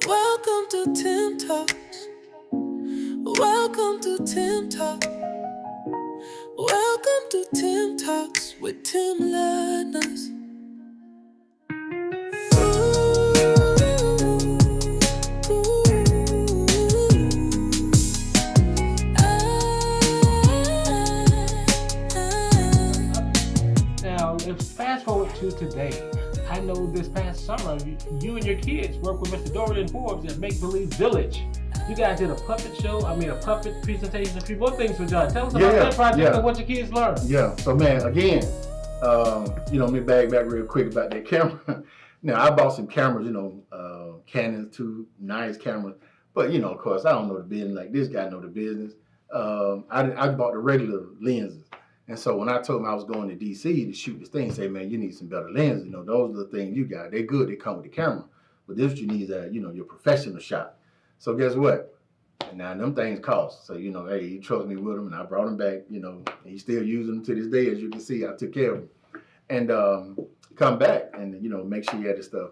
Welcome to Tim Talks. Welcome to Tim Talks. Welcome to Tim Talks with Tim Ladners. Now, if fast forward to today, I know this past summer, you and your kids worked with Mr. Dorian Forbes at Make Believe Village. You guys did a puppet show, a puppet presentation, a few more things for John. Tell us about that project and what your kids learned. Yeah, so man, again, let me back real quick about that camera. Now, I bought some cameras, Canon's, two nice cameras, but of course, I don't know the business like this guy know the business. I bought the regular lenses. And so when I told him I was going to DC to shoot this thing, say, man, you need some better lenses. Those are the things you got. They're good. They come with the camera. But this you need is, your professional shot. So guess what? And now them things cost. So, hey, he trusted me with them, and I brought them back, and he's still using them to this day. As you can see, I took care of him. And come back and, make sure you had the stuff.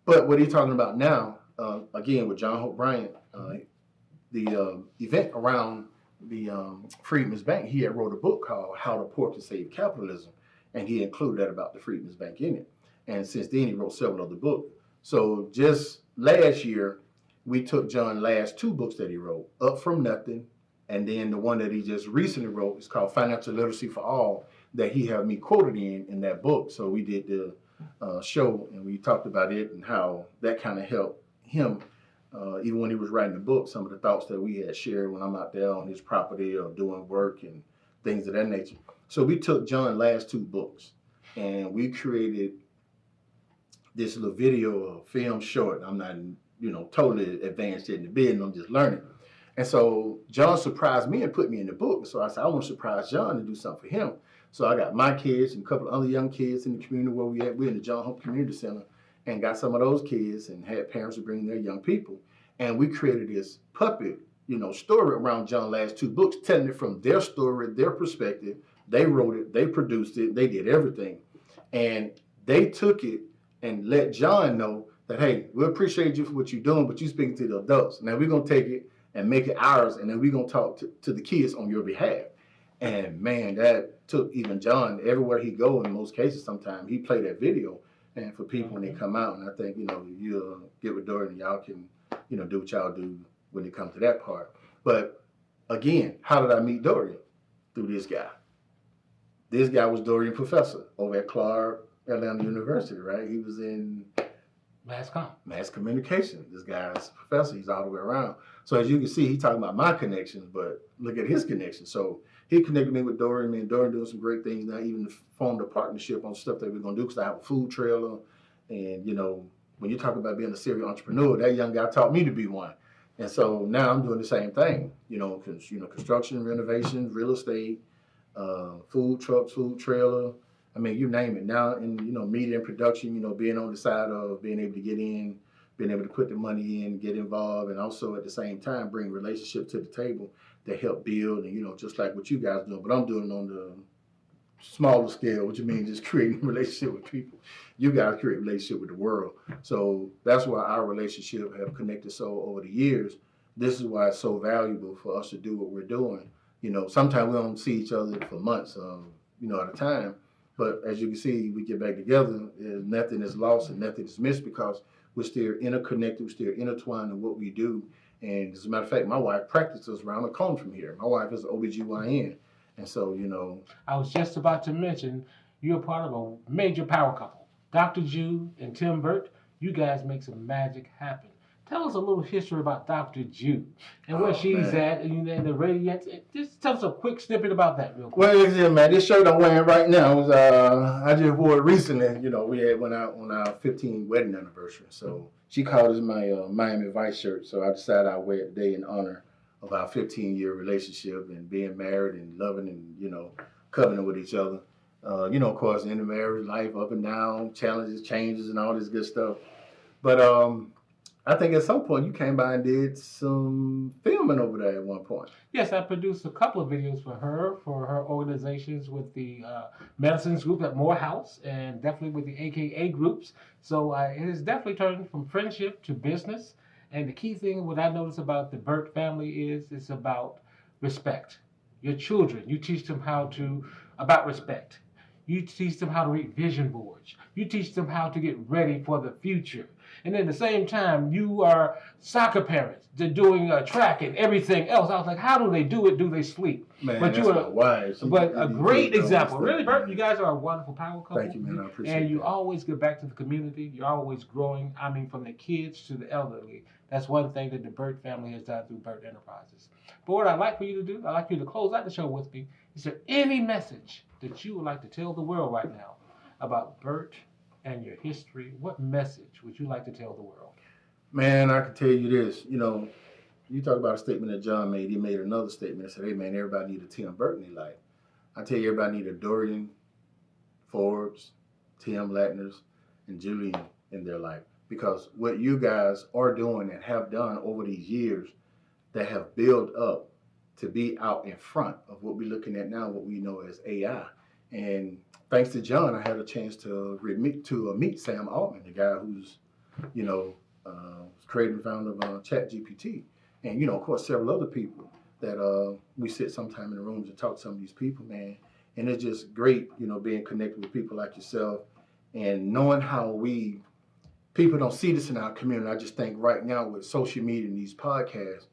But what he's talking about now, again, with John Hope Bryant, the event around the Freedmen's Bank, he had wrote a book called How the Poor Can Save Capitalism, and he included that about the Freedmen's Bank in it. And since then, he wrote several other books. So just last year, we took John's last two books that he wrote, Up From Nothing, and then the one that he just recently wrote is called Financial Literacy for All, that he had me quoted in that book. So we did the show, and we talked about it and how that kind of helped him. Even when he was writing the book, some of the thoughts that we had shared when I'm out there on his property or doing work and things of that nature. So we took John's last two books and we created this little video, film short. I'm not, totally advanced in the business. I'm just learning. And so John surprised me and put me in the book. So I said, I want to surprise John and do something for him. So I got my kids and a couple of other young kids in the community where we're in the John Hope Community Center, and got some of those kids and had parents to bring their young people. And we created this puppet, story around John's last two books, telling it from their story, their perspective. They wrote it, they produced it, they did everything. And they took it and let John know that, hey, we appreciate you for what you're doing, but you're speaking to the adults. Now we're going to take it and make it ours, and then we're going to talk to the kids on your behalf. And man, that took even John everywhere he go. In most cases, sometimes he played that video. And for people when they come out, and I think, you'll get with Dorian and y'all can, do what y'all do when it comes to that part. But again, how did I meet Dorian? Through this guy. This guy was Dorian Professor over at Clark Atlanta University, right? He was in mass communication. This guy's a professor. He's all the way around. So as you can see, he's talking about my connections, but look at his connection. So he connected me with Dorian. Me and Dorian doing some great things now, even formed a partnership on stuff that we're going to do, because I have a food trailer. And, when you talk about being a serial entrepreneur, that young guy taught me to be one. And so now I'm doing the same thing, construction, renovations, real estate, food trucks, food trailer. I mean, you name it. Now in, media and production, being on the side of being able to get in, being able to put the money in, get involved, and also at the same time bring relationships to the table that help build, and just like what you guys do. But I'm doing on the smaller scale, which means just creating a relationship with people. You guys create a relationship with the world. So that's why our relationship have connected so over the years. This is why it's so valuable for us to do what we're doing. Sometimes we don't see each other for months, at a time. But as you can see, we get back together, nothing is lost and nothing is missed, because we're still interconnected, we're still intertwined in what we do. And as a matter of fact, my wife practices around the corner from here. My wife is an OBGYN. And so, I was just about to mention, you're part of a major power couple. Dr. Ju and Tim Birt, you guys make some magic happen. Tell us a little history about Dr. Ju and where she's at, and the radiance. Just tell us a quick snippet about that real quick. Well, yeah, man, this shirt I'm wearing right now was, I just wore it recently. We went out on our 15th wedding anniversary. So she called it my Miami Vice shirt. So I decided I'd wear it today in honor of our 15-year relationship and being married and loving and, covenant with each other. Of course, in the marriage life, up and down, challenges, changes, and all this good stuff. But I think at some point you came by and did some filming over there at one point. Yes, I produced a couple of videos for her organizations with the medicines group at Morehouse, and definitely with the AKA groups. So it has definitely turned from friendship to business. And the key thing, what I notice about the Birt family is it's about respect. Your children, you teach them about respect. You teach them how to read vision boards. You teach them how to get ready for the future. And at the same time, you are soccer parents. They're doing track and everything else. I was like, how do they do it? Do they sleep? Man, But that's you my are, wife. but a great example. Really, Bert, you man. guys are a wonderful power couple. Thank you, man. I appreciate And you that. always give back to the community. You're always growing. I mean, from the kids to the elderly. That's one thing that the Birt family has done through Birt Enterprises. But what I'd like for you to do, I'd like you to close out the show with me. Is there any message that you would like to tell the world right now about Birt and your history? What message would you like to tell the world? Man, I can tell you this. You know, you talk about a statement that John made. He made another statement that said, hey, man, everybody need a Tim Birt in their life. I tell you, everybody need a Dorian, Forbes, Tim Latners, and Julian in their life. Because what you guys are doing and have done over these years that have built up to be out in front of what we're looking at now, what we know as AI. And thanks to John, I had a chance to meet Sam Altman, the guy who's, you know, creator and founder of ChatGPT. And, you know, of course, several other people that we sit sometime in the rooms and talk to some of these people, man. And it's just great, you know, being connected with people like yourself and knowing how people don't see this in our community. I just think right now with social media and these podcasts,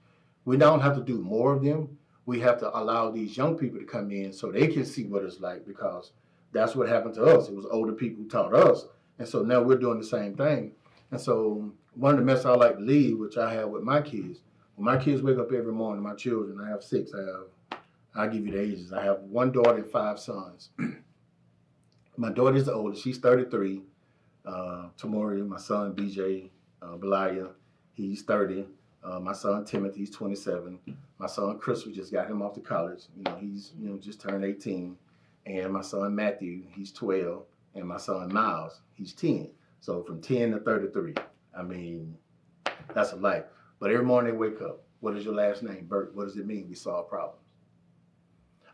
we don't have to do more of them. We have to allow these young people to come in so they can see what it's like, because that's what happened to us. It was older people who taught us. And so now we're doing the same thing. And so one of the messages I like to leave, which I have with my kids, when my kids wake up every morning, my children, I have 6, I'll give you the ages. I have 1 daughter and 5 sons. My daughter's the oldest, she's 33. Tamori, my son BJ, Belia, he's 30. My son Timothy, he's 27. My son Chris, we just got him off to college. You know, he's just turned 18. And my son Matthew, he's 12. And my son Miles, he's 10. So from 10 to 33. I mean, that's a life. But every morning they wake up. What is your last name? Birt. What does it mean? We solve problems.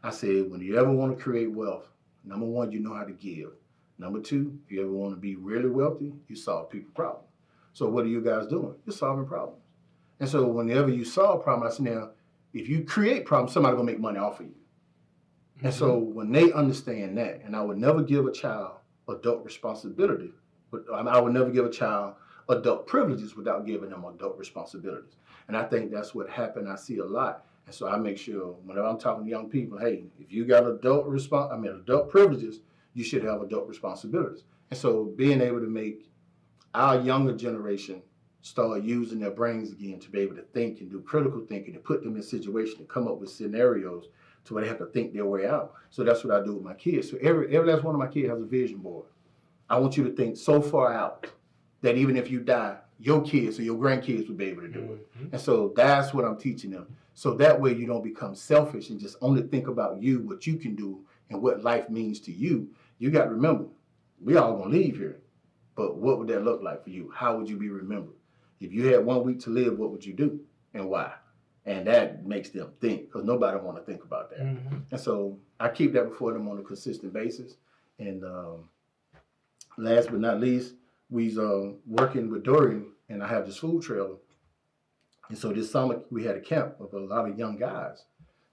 I said, when you ever want to create wealth, number 1, you know how to give. Number 2, if you ever want to be really wealthy, you solve people's problems. So what are you guys doing? You're solving problems. And so whenever you solve problems, I said, now, if you create problems, somebody's going to make money off of you. And so when they understand that, and I would never give a child adult responsibility, but I would never give a child adult privileges without giving them adult responsibilities. And I think that's what happened. I see a lot. And so I make sure whenever I'm talking to young people, hey, if you got adult privileges, you should have adult responsibilities. And so being able to make our younger generation start using their brains again to be able to think and do critical thinking, to put them in situations, to come up with scenarios to where they have to think their way out. So that's what I do with my kids. So every last one of my kids has a vision board. I want you to think so far out that even if you die, your kids or your grandkids will be able to do it. And so that's what I'm teaching them. So that way you don't become selfish and just only think about you, what you can do, and what life means to you. You got to remember, we all gonna leave here. But what would that look like for you? How would you be remembered? If you had 1 week to live, what would you do and why? And that makes them think, because nobody want to think about that. And so I keep that before them on a consistent basis. And last but not least, we's working with Dorian, and I have this food trailer. And so this summer we had a camp of a lot of young guys,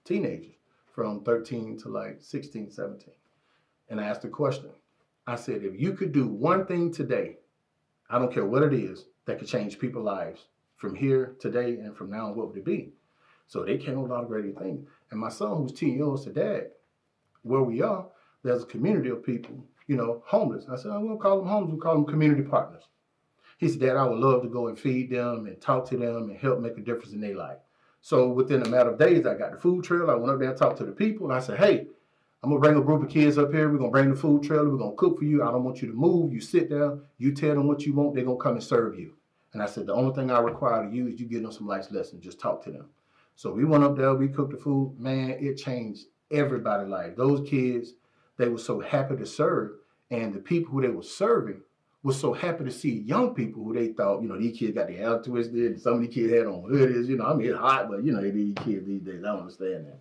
teenagers, from 13 to like 16, 17. And I asked the question. I said, if you could do one thing today, I don't care what it is, that could change people's lives from here today and from now on, what would it be? So they came up with a lot of great things. And my son, who's 10 years old, said, Dad, where we are, there's a community of people, homeless. I said, I won't call them homeless, we'll call them community partners. He said, Dad, I would love to go and feed them and talk to them and help make a difference in their life. So within a matter of days, I got the food trailer. I went up there and talked to the people. And I said, hey, I'm going to bring a group of kids up here. We're going to bring the food trailer. We're going to cook for you. I don't want you to move. You sit down. You tell them what you want. They're going to come and serve you. And I said, the only thing I require of you is you give them some life lessons. Just talk to them. So we went up there. We cooked the food. Man, it changed everybody's life. Those kids, they were so happy to serve. And the people who they were serving were so happy to see young people who they thought, these kids got their hair twisted. And some of these kids had on hoodies. it's hot, but, these kids these days, I don't understand that.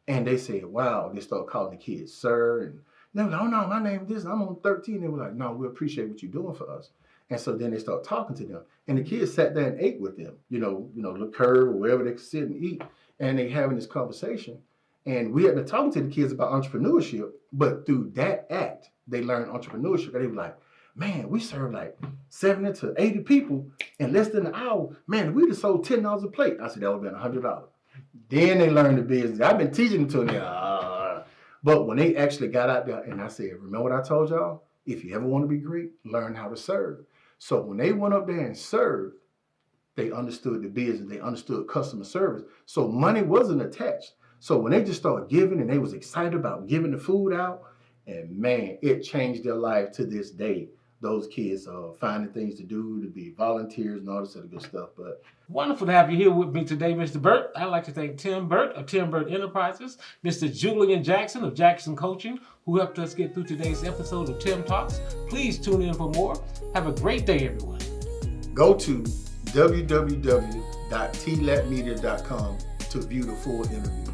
And they said, wow, they started calling the kids sir. And they were like, oh, no, my name is this. I'm on 13. They were like, no, we appreciate what you're doing for us. And so then they start talking to them. And the kids sat there and ate with them, the curve or wherever they could sit and eat. And they having this conversation. And we had been talking to the kids about entrepreneurship, but through that act, they learned entrepreneurship. And they were like, man, we served like 70 to 80 people in less than an hour. Man, we'd have sold $10 a plate. I said, that would have been $100. Then they learned the business. I've been teaching them to them. But when they actually got out there, and I said, remember what I told y'all? If you ever want to be great, learn how to serve. So when they went up there and served, they understood the business. They understood customer service. So money wasn't attached. So when they just started giving and they was excited about giving the food out, and man, it changed their life to this day. Those kids are finding things to do, to be volunteers and all this other good stuff. But wonderful to have you here with me today, Mr. Birt. I'd like to thank Tim Birt of Tim Birt Enterprises, Mr. Julian Jackson of Jackson Coaching, who helped us get through today's episode of Tim Talks. Please tune in for more. Have a great day, everyone. Go to www.tlatmedia.com to view the full interview.